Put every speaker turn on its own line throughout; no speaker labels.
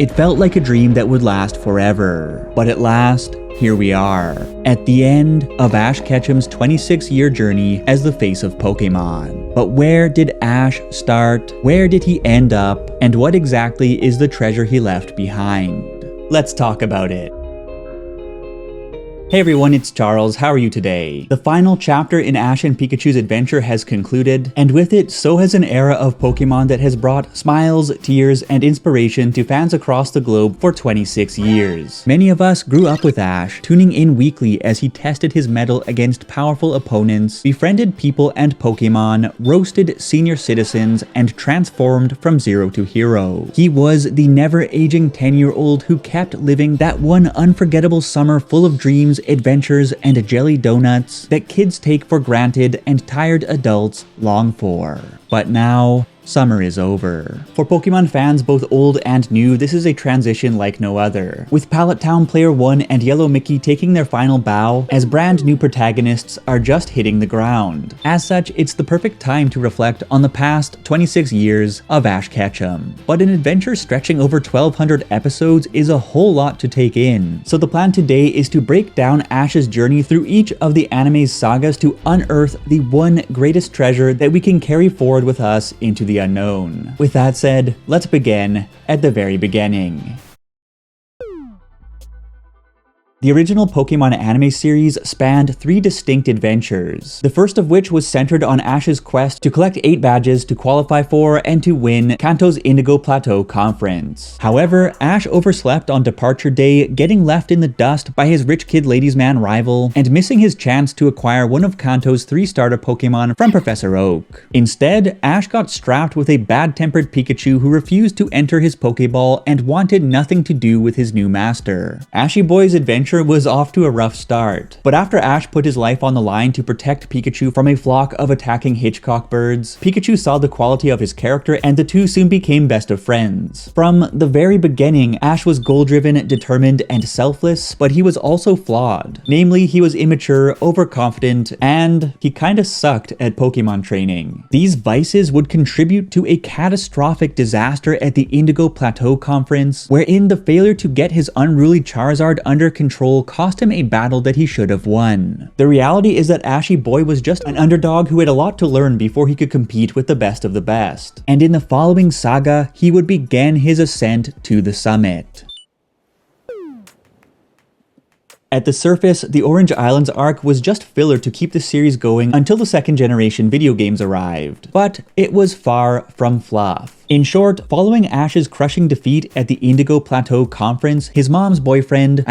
It felt like a dream that would last forever. But at last, here we are, at the end of Ash Ketchum's 26-year journey as the face of Pokémon. But where did Ash start? Where did he end up? And what exactly is the treasure he left behind? Let's talk about it. Hey everyone, it's Charles. How are you today? The final chapter in Ash and Pikachu's adventure has concluded, and with it, so has an era of Pokemon that has brought smiles, tears, and inspiration to fans across the globe for 26 years. Many of us grew up with Ash, tuning in weekly as he tested his mettle against powerful opponents, befriended people and Pokemon, roasted senior citizens, and transformed from zero to hero. He was the never-aging 10-year-old who kept living that one unforgettable summer full of dreams, adventures, and jelly donuts that kids take for granted and tired adults long for. But now, summer is over. For Pokemon fans both old and new, this is a transition like no other, with Pallet Town Player 1 and Yellow Mickey taking their final bow as brand new protagonists are just hitting the ground. As such, it's the perfect time to reflect on the past 26 years of Ash Ketchum. But an adventure stretching over 1,200 episodes is a whole lot to take in, so the plan today is to break down Ash's journey through each of the anime's sagas to unearth the one greatest treasure that we can carry forward with us into the unknown. With that said, let's begin at the very beginning. The original Pokemon anime series spanned 3 distinct adventures, the first of which was centered on Ash's quest to collect 8 badges to qualify for and to win Kanto's Indigo Plateau Conference. However, Ash overslept on departure day, getting left in the dust by his rich kid ladies man rival, and missing his chance to acquire one of Kanto's 3 starter Pokemon from Professor Oak. Instead, Ash got strapped with a bad-tempered Pikachu who refused to enter his Pokeball and wanted nothing to do with his new master. Ashy Boy's adventure was off to a rough start, but after Ash put his life on the line to protect Pikachu from a flock of attacking Hitchcock birds, Pikachu saw the quality of his character and the two soon became best of friends. From the very beginning, Ash was goal-driven, determined, and selfless, but he was also flawed. Namely, he was immature, overconfident, and he kinda sucked at Pokemon training. These vices would contribute to a catastrophic disaster at the Indigo Plateau Conference, wherein the failure to get his unruly Charizard under control cost him a battle that he should have won. The reality is that Ashy Boy was just an underdog who had a lot to learn before he could compete with the best of the best. And in the following saga, he would begin his ascent to the summit. At the surface, the Orange Islands arc was just filler to keep the series going until the second generation video games arrived. But it was far from fluff. In short, following Ash's crushing defeat at the Indigo Plateau Conference, his mom's boyfriend,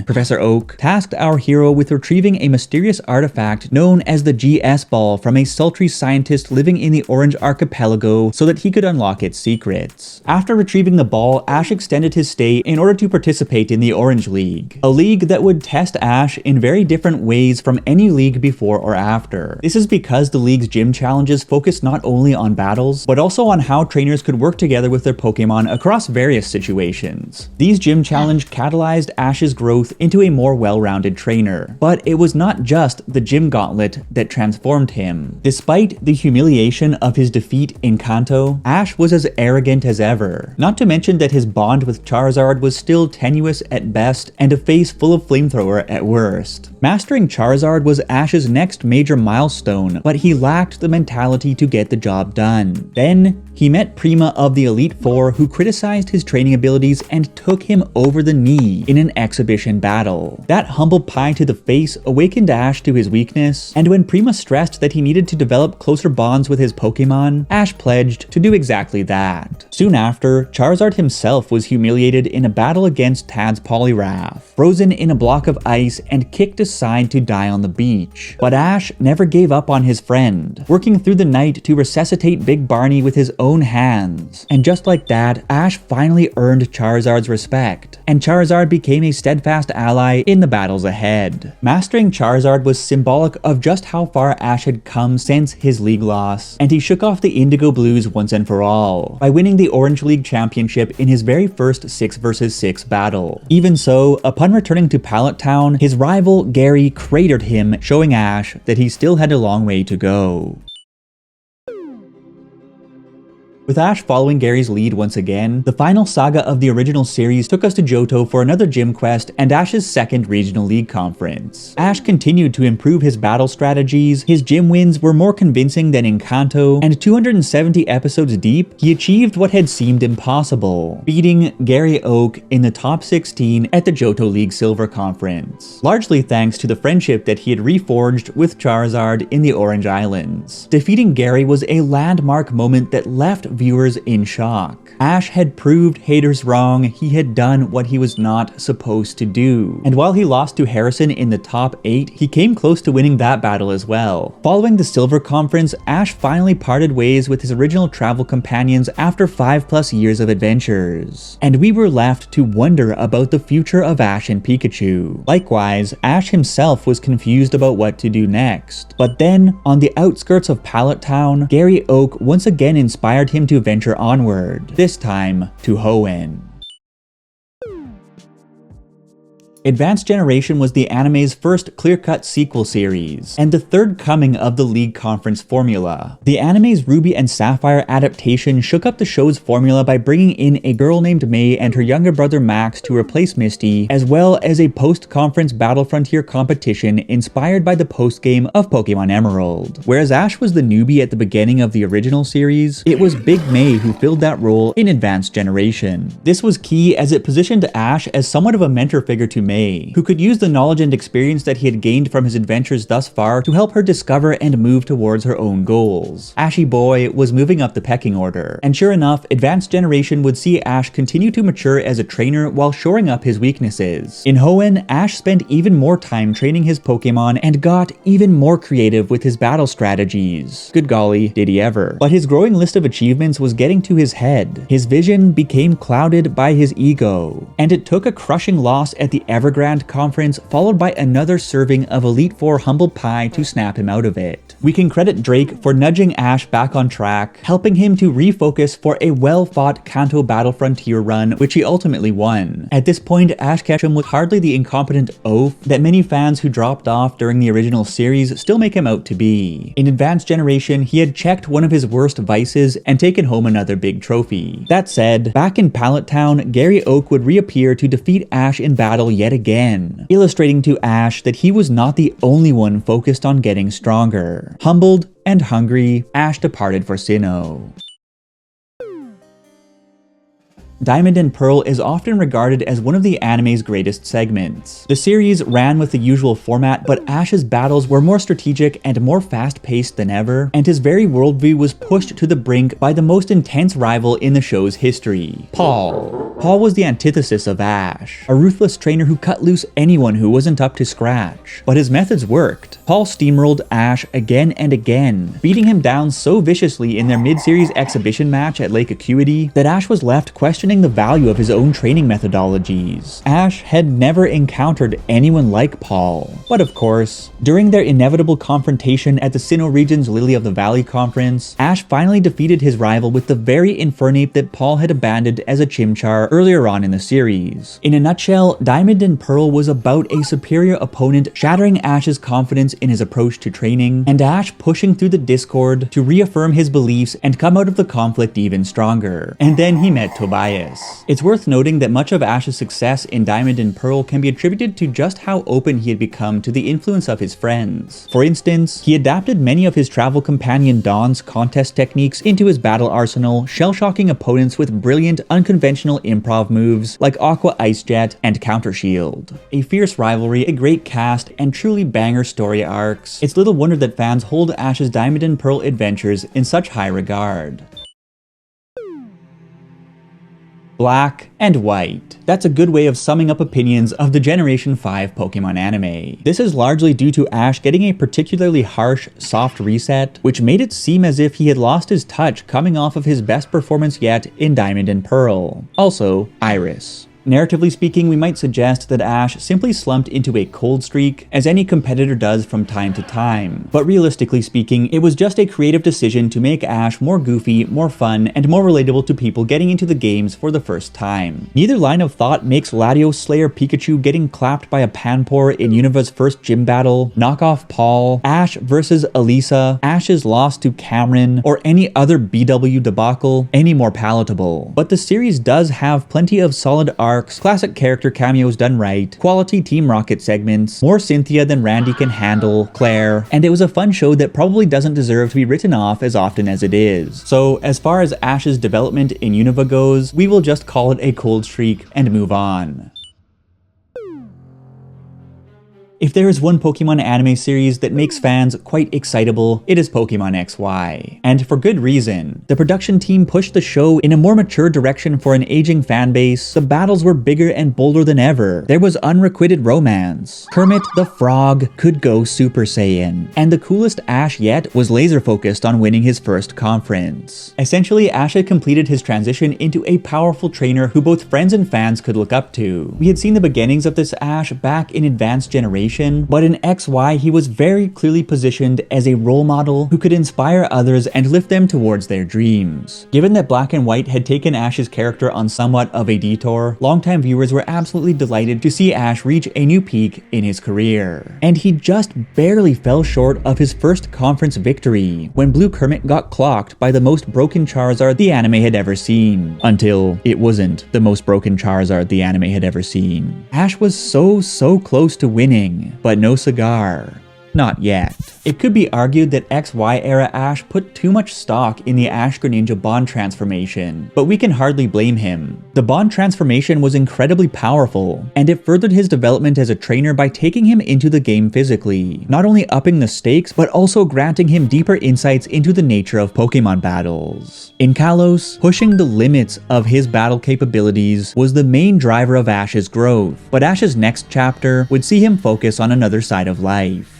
Professor Oak, tasked our hero with retrieving a mysterious artifact known as the GS Ball from a sultry scientist living in the Orange Archipelago so that he could unlock its secrets. After retrieving the ball, Ash extended his stay in order to participate in the Orange League, a league that would test Ash in very different ways from any league before or after. This is because the league's gym challenges focus not only on battles, but also on how trainers could work together with their Pokemon across various situations. These gym challenges catalyzed Ash's growth into a more well-rounded trainer. But it was not just the gym gauntlet that transformed him. Despite the humiliation of his defeat in Kanto, Ash was as arrogant as ever. Not to mention that his bond with Charizard was still tenuous at best and a face full of flamethrower at worst. Mastering Charizard was Ash's next major milestone, but he lacked the mentality to get the job done. Then, he met Prima of the Elite Four, who criticized his training abilities and took him over the knee in an exhibition battle. That humble pie to the face awakened Ash to his weakness, and when Prima stressed that he needed to develop closer bonds with his Pokemon, Ash pledged to do exactly that. Soon after, Charizard himself was humiliated in a battle against Tad's Poliwrath, frozen in a block of ice and kicked aside to die on the beach. But Ash never gave up on his friend, working through the night to resuscitate Big Barney with his own hands. And just like that, Ash finally earned Charizard's respect, and Charizard became a steadfast ally in the battles ahead. Mastering Charizard was symbolic of just how far Ash had come since his league loss, and he shook off the Indigo Blues once and for all, by winning the Orange League Championship in his very first 6 vs 6 battle. Even so, upon returning to Pallet Town, his rival Gary cratered him, showing Ash that he still had a long way to go. With Ash following Gary's lead once again, the final saga of the original series took us to Johto for another gym quest and Ash's second regional league conference. Ash continued to improve his battle strategies, his gym wins were more convincing than in Kanto, and 270 episodes deep, he achieved what had seemed impossible, beating Gary Oak in the top 16 at the Johto League Silver Conference, largely thanks to the friendship that he had reforged with Charizard in the Orange Islands. Defeating Gary was a landmark moment that left viewers in shock. Ash had proved haters wrong, he had done what he was not supposed to do. And while he lost to Harrison in the top 8, he came close to winning that battle as well. Following the Silver Conference, Ash finally parted ways with his original travel companions after 5+ years of adventures. And we were left to wonder about the future of Ash and Pikachu. Likewise, Ash himself was confused about what to do next. But then, on the outskirts of Pallet Town, Gary Oak once again inspired him to venture onward, this time to Hoenn. Advanced Generation was the anime's first clear-cut sequel series, and the third coming of the League Conference formula. The anime's Ruby and Sapphire adaptation shook up the show's formula by bringing in a girl named May and her younger brother Max to replace Misty, as well as a post-conference Battle Frontier competition inspired by the post-game of Pokémon Emerald. Whereas Ash was the newbie at the beginning of the original series, it was Big May who filled that role in Advanced Generation. This was key as it positioned Ash as somewhat of a mentor figure to May, who could use the knowledge and experience that he had gained from his adventures thus far to help her discover and move towards her own goals. Ashy Boy was moving up the pecking order, and sure enough, Advanced Generation would see Ash continue to mature as a trainer while shoring up his weaknesses. In Hoenn, Ash spent even more time training his Pokémon and got even more creative with his battle strategies. Good golly, did he ever. But his growing list of achievements was getting to his head. His vision became clouded by his ego, and it took a crushing loss at the Evergrande Conference, followed by another serving of Elite Four humble pie to snap him out of it. We can credit Drake for nudging Ash back on track, helping him to refocus for a well-fought Kanto Battle Frontier run, which he ultimately won. At this point, Ash Ketchum was hardly the incompetent oaf that many fans who dropped off during the original series still make him out to be. In Advanced Generation, he had checked one of his worst vices and taken home another big trophy. That said, back in Pallet Town, Gary Oak would reappear to defeat Ash in battle yet again, illustrating to Ash that he was not the only one focused on getting stronger. Humbled and hungry, Ash departed for Sinnoh. Diamond and Pearl is often regarded as one of the anime's greatest segments. The series ran with the usual format, but Ash's battles were more strategic and more fast-paced than ever, and his very worldview was pushed to the brink by the most intense rival in the show's history, Paul. Paul was the antithesis of Ash, a ruthless trainer who cut loose anyone who wasn't up to scratch. But his methods worked. Paul steamrolled Ash again and again, beating him down so viciously in their mid-series exhibition match at Lake Acuity that Ash was left questioning the value of his own training methodologies. Ash had never encountered anyone like Paul. But of course, during their inevitable confrontation at the Sinnoh region's Lily of the Valley conference, Ash finally defeated his rival with the very Infernape that Paul had abandoned as a Chimchar earlier on in the series. In a nutshell, Diamond and Pearl was about a superior opponent shattering Ash's confidence in his approach to training, and Ash pushing through the discord to reaffirm his beliefs and come out of the conflict even stronger. And then he met Tobias. It's worth noting that much of Ash's success in Diamond and Pearl can be attributed to just how open he had become to the influence of his friends. For instance, he adapted many of his travel companion Dawn's contest techniques into his battle arsenal, shell-shocking opponents with brilliant, unconventional improv moves like Aqua Ice Jet and Counter Shield. A fierce rivalry, a great cast, and truly banger story arcs. It's little wonder that fans hold Ash's Diamond and Pearl adventures in such high regard. Black and white. That's a good way of summing up opinions of the Generation 5 Pokemon anime. This is largely due to Ash getting a particularly harsh, soft reset, which made it seem as if he had lost his touch coming off of his best performance yet in Diamond and Pearl. Also, Iris. Narratively speaking, we might suggest that Ash simply slumped into a cold streak, as any competitor does from time to time. But realistically speaking, it was just a creative decision to make Ash more goofy, more fun, and more relatable to people getting into the games for the first time. Neither line of thought makes Latios Slayer Pikachu getting clapped by a Panpour in Unova's first gym battle, knockoff Paul, Ash versus Elisa, Ash's loss to Cameron, or any other BW debacle any more palatable. But the series does have plenty of solid arcs, classic character cameos done right, quality Team Rocket segments, more Cynthia than Randy can handle, Claire, and it was a fun show that probably doesn't deserve to be written off as often as it is. So as far as Ash's development in Unova goes, we will just call it a cold streak and move on. If there is one Pokemon anime series that makes fans quite excitable, it is Pokemon XY. And for good reason. The production team pushed the show in a more mature direction for an aging fanbase, the battles were bigger and bolder than ever, there was unrequited romance, Kermit the Frog could go Super Saiyan, and the coolest Ash yet was laser focused on winning his first conference. Essentially, Ash had completed his transition into a powerful trainer who both friends and fans could look up to. We had seen the beginnings of this Ash back in Advanced Generation, but in XY he was very clearly positioned as a role model who could inspire others and lift them towards their dreams. Given that Black and White had taken Ash's character on somewhat of a detour, longtime viewers were absolutely delighted to see Ash reach a new peak in his career. And he just barely fell short of his first conference victory when Blue Kermit got clocked by the most broken Charizard the anime had ever seen. Until it wasn't the most broken Charizard the anime had ever seen. Ash was so close to winning. But no cigar. Not yet. It could be argued that XY era Ash put too much stock in the Ash Greninja Bond transformation, but we can hardly blame him. The Bond transformation was incredibly powerful, and it furthered his development as a trainer by taking him into the game physically, not only upping the stakes, but also granting him deeper insights into the nature of Pokemon battles. In Kalos, pushing the limits of his battle capabilities was the main driver of Ash's growth, but Ash's next chapter would see him focus on another side of life.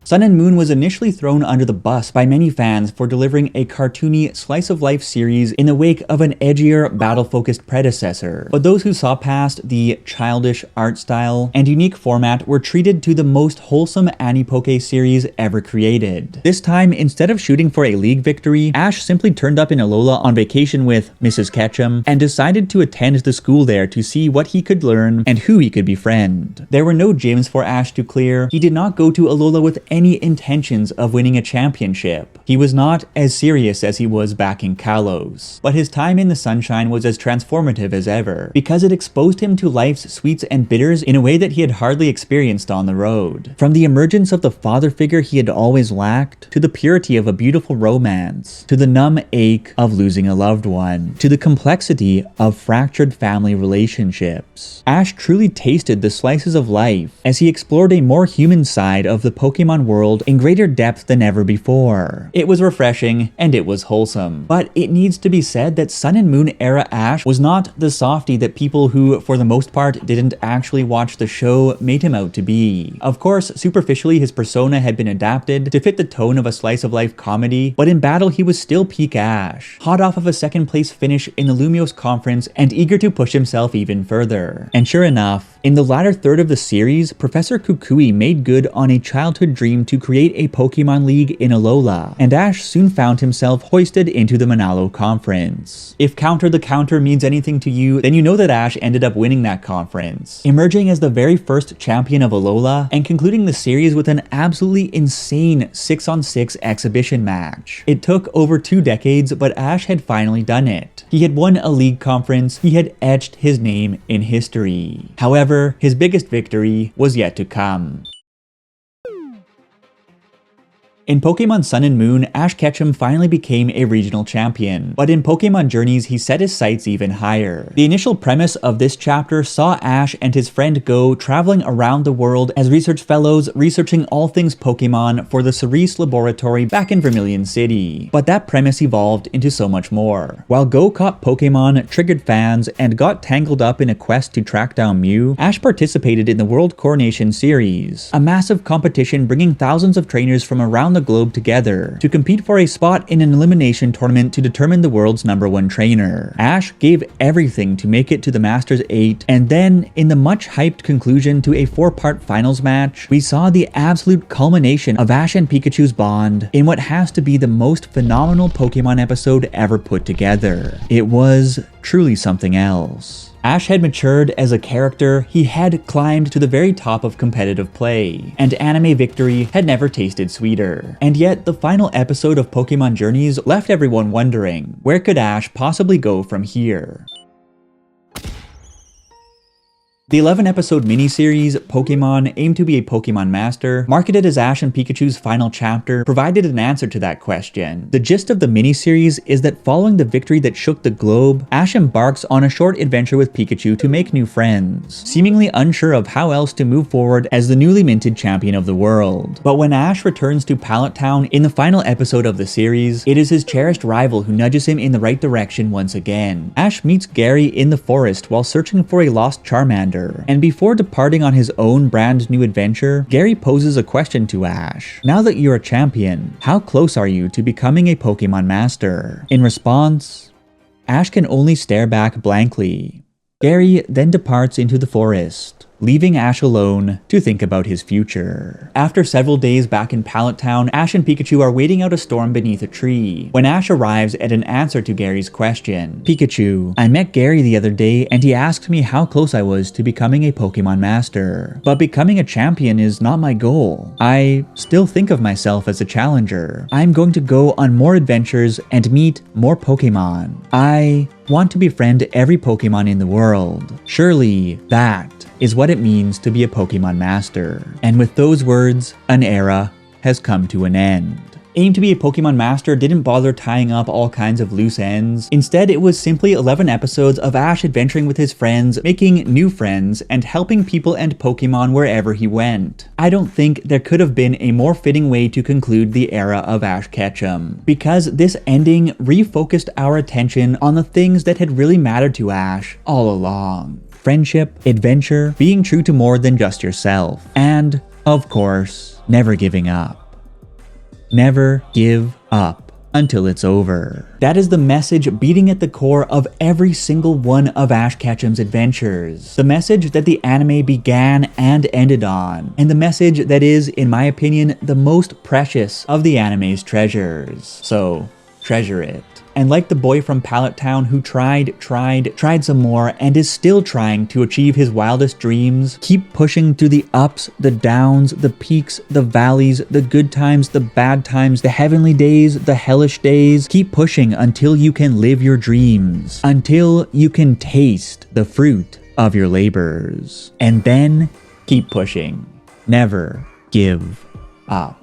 Sun and Moon was initially thrown under the bus by many fans for delivering a cartoony slice-of-life series in the wake of an edgier, battle-focused predecessor. But those who saw past the childish art style and unique format were treated to the most wholesome Ani-Poke series ever created. This time, instead of shooting for a league victory, Ash simply turned up in Alola on vacation with Mrs. Ketchum and decided to attend the school there to see what he could learn and who he could befriend. There were no gyms for Ash to clear. He did not go to Alola with any intentions of winning a championship. He was not as serious as he was back in Kalos, but his time in the sunshine was as transformative as ever, because it exposed him to life's sweets and bitters in a way that he had hardly experienced on the road. From the emergence of the father figure he had always lacked, to the purity of a beautiful romance, to the numb ache of losing a loved one, to the complexity of fractured family relationships. Ash truly tasted the slices of life as he explored a more human side of the Pokemon world in greater depth than ever before. It was refreshing and it was wholesome. But it needs to be said that Sun and Moon era Ash was not the softie that people who, for the most part, didn't actually watch the show made him out to be. Of course, superficially his persona had been adapted to fit the tone of a slice-of-life comedy, but in battle he was still peak Ash, hot off of a second place finish in the Lumiose conference and eager to push himself even further. And sure enough, in the latter third of the series, Professor Kukui made good on a childhood dream to create a Pokemon League in Alola, and Ash soon found himself hoisted into the Manalo Conference. If Counter the Counter means anything to you, then you know that Ash ended up winning that conference, emerging as the very first champion of Alola, and concluding the series with an absolutely insane 6-on-6 exhibition match. It took over 2 decades, but Ash had finally done it. He had won a league conference, he had etched his name in history. However, his biggest victory was yet to come. In Pokemon Sun and Moon, Ash Ketchum finally became a regional champion, but in Pokemon Journeys he set his sights even higher. The initial premise of this chapter saw Ash and his friend Go traveling around the world as research fellows researching all things Pokemon for the Cerise Laboratory back in Vermilion City. But that premise evolved into so much more. While Go caught Pokemon, triggered fans, and got tangled up in a quest to track down Mew, Ash participated in the World Coronation Series, a massive competition bringing thousands of trainers from around the globe together to compete for a spot in an elimination tournament to determine the world's #1 trainer. Ash gave everything to make it to the Masters 8, and then, in the much hyped conclusion to a 4-part finals match, we saw the absolute culmination of Ash and Pikachu's bond in what has to be the most phenomenal Pokemon episode ever put together. It was truly something else. Ash had matured as a character, he had climbed to the very top of competitive play, and anime victory had never tasted sweeter. And yet, the final episode of Pokemon Journeys left everyone wondering, where could Ash possibly go from here? The 11-episode miniseries, Pokémon Aim to be a Pokemon Master, marketed as Ash and Pikachu's final chapter, provided an answer to that question. The gist of the miniseries is that following the victory that shook the globe, Ash embarks on a short adventure with Pikachu to make new friends, seemingly unsure of how else to move forward as the newly minted champion of the world. But when Ash returns to Pallet Town in the final episode of the series, it is his cherished rival who nudges him in the right direction once again. Ash meets Gary in the forest while searching for a lost Charmander. And before departing on his own brand new adventure, Gary poses a question to Ash. Now that you're a champion, how close are you to becoming a Pokemon Master? In response, Ash can only stare back blankly. Gary then departs into the forest, leaving Ash alone to think about his future. After several days back in Pallet Town, Ash and Pikachu are waiting out a storm beneath a tree, when Ash arrives at an answer to Gary's question. Pikachu, I met Gary the other day and he asked me how close I was to becoming a Pokemon Master. But becoming a champion is not my goal. I still think of myself as a challenger. I'm going to go on more adventures and meet more Pokemon. I want to befriend every Pokemon in the world. Surely that is what it means to be a Pokemon Master. And with those words, an era has come to an end. Aim to be a Pokemon Master didn't bother tying up all kinds of loose ends. Instead, it was simply 11 episodes of Ash adventuring with his friends, making new friends, and helping people and Pokemon wherever he went. I don't think there could have been a more fitting way to conclude the era of Ash Ketchum, because this ending refocused our attention on the things that had really mattered to Ash all along. Friendship, adventure, being true to more than just yourself, and, of course, never giving up. Never give up until it's over. That is the message beating at the core of every single one of Ash Ketchum's adventures. The message that the anime began and ended on, and the message that is, in my opinion, the most precious of the anime's treasures. So, treasure it. And like the boy from Pallet Town who tried some more, and is still trying to achieve his wildest dreams, keep pushing through the ups, the downs, the peaks, the valleys, the good times, the bad times, the heavenly days, the hellish days. Keep pushing until you can live your dreams, until you can taste the fruit of your labors. And then keep pushing. Never give up.